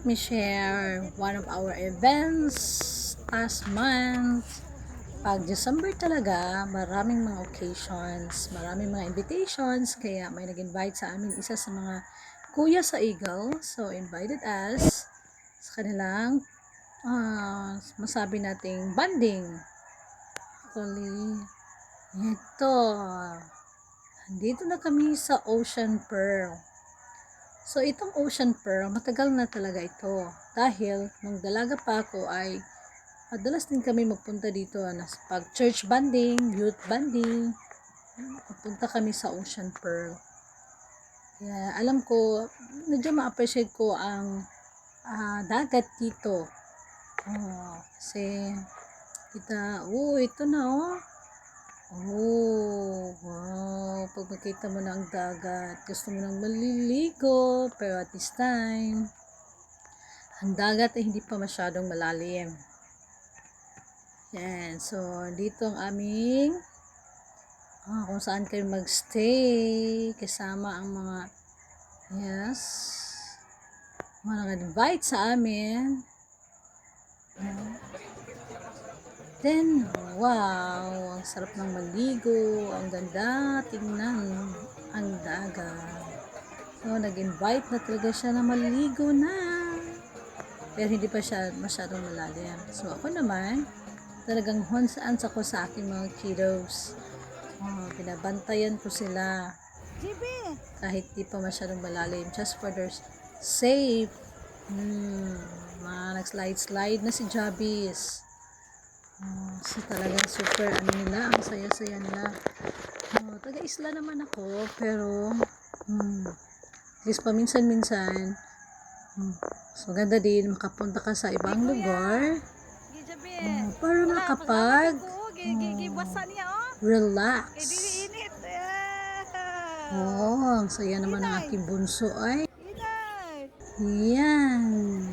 let me share one of our events last month. Pag December talaga, maraming mga occasions, maraming mga invitations, kaya may nag-invite sa amin isa sa mga kuya sa Eagle. So, invited us sa kanilang masabi nating banding. Actually, ito, dito na kami sa Ocean Pearl. So, itong Ocean Pearl, matagal na talaga ito. Dahil, nung dalaga pa ako ay madalas din kami magpunta dito pag church banding, youth banding. Pupunta kami sa Ocean Pearl. Kaya alam ko, medyo ma-appreciate ko ang dagat dito. Kasi, ito na wow. Pag makita mo na ang dagat, gusto mo nang maliligo, pero at this time, ang dagat ay hindi pa masyadong malalim. Yan. So, dito ang aming kung saan kayo magstay kasama ang mga mga nag-invite sa amin. Then, wow, ang sarap ng maligo, ang ganda tingnan ang dagat. So, nag-invite na talaga siya na maligo na. Pero hindi pa siya masyadong malalim. So, ako naman, talagang hands-ons ako sa aking mga kiddos. Binabantayan ko sila. Kahit di pa masyadong malalim. Just for their safe. Nag-slide-slide na si Jabis. So, talagang super, ang saya-saya nila. Taga-isla naman ako, pero, at least paminsan-minsan, so, ganda din, makapunta ka sa ibang lugar, para makapag, relax. Ang saya naman ng aking bunso ay, yan.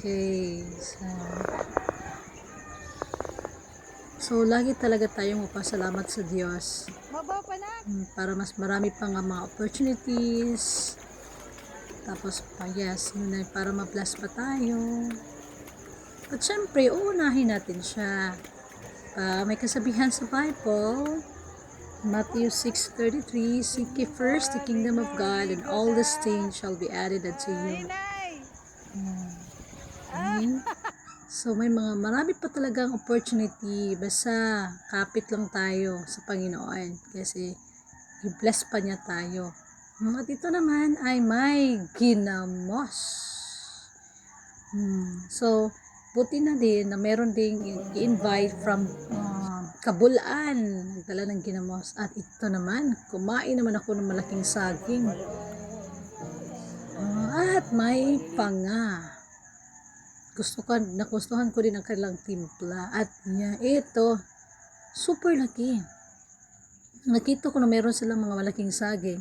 Okay, so lagi talaga tayong mapasalamat sa Diyos para mas marami pang mga opportunities, tapos para ma-bless pa tayo. At syempre, uunahin natin siya. May kasabihan sa Bible, Matthew 6:33, seek ye first the kingdom of God, and all these things shall be added unto you. So, marami pa talagang opportunity, basta kapit lang tayo sa Panginoon kasi i-bless pa niya tayo. At ito naman ay may ginamos. So, buti na din na meron ding i-invite from Kabulaan, nagdala ng ginamos. At ito naman, kumain naman ako ng malaking saging. At may panga. Nagustuhan ko din ang kanilang timpla. At ito, super laki. Nakita ko na meron silang mga malaking saging.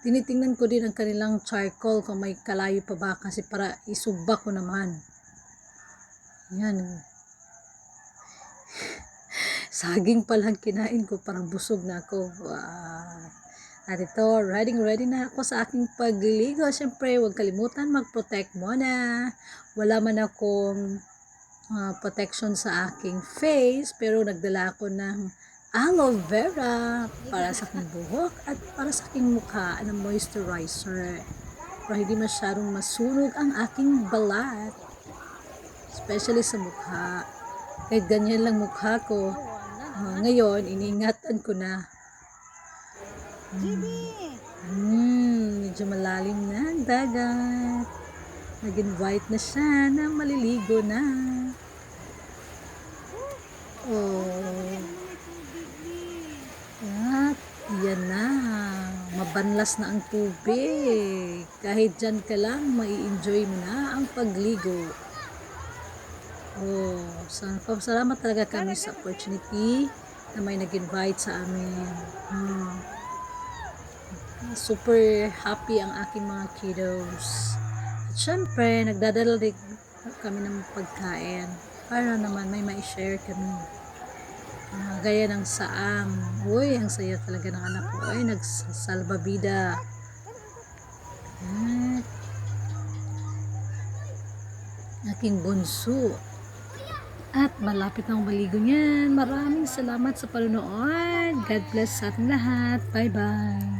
Tinitingnan ko din ang kanilang charcoal kung may kalayo pa ba kasi para isubak ko naman. Yan. Saging pa lang kinain ko, parang busog na ako. At ito, ready na ako sa aking pagligo. Siyempre, huwag kalimutan mag-protect muna. Wala man akong protection sa aking face, pero nagdala ako ng aloe vera para sa aking buhok at para sa aking mukha ng moisturizer. Para hindi masyadong masunog ang aking balat. Especially sa mukha. Kahit ganyan lang mukha ko. Ngayon, iniingatan ko na. Medyo malalim na ang dagat. Nag-invite na siya na maliligo na. At yan na. Mabanlas na ang tubig. Kahit dyan ka lang, mai-enjoy mo na ang pagligo. Salamat talaga kami sa opportunity na may nag-invite sa amin. Super happy ang aking mga kiddos. At syempre, nagdadala din kami ng pagkain para naman may ma-share kami. Gaya ng saang. Uy, ang saya talaga ng anak ko. Ay, nagsalbabida. Aking bunso. At malapit na maligo niyan. Maraming salamat sa panonood. God bless sa ating lahat. Bye-bye.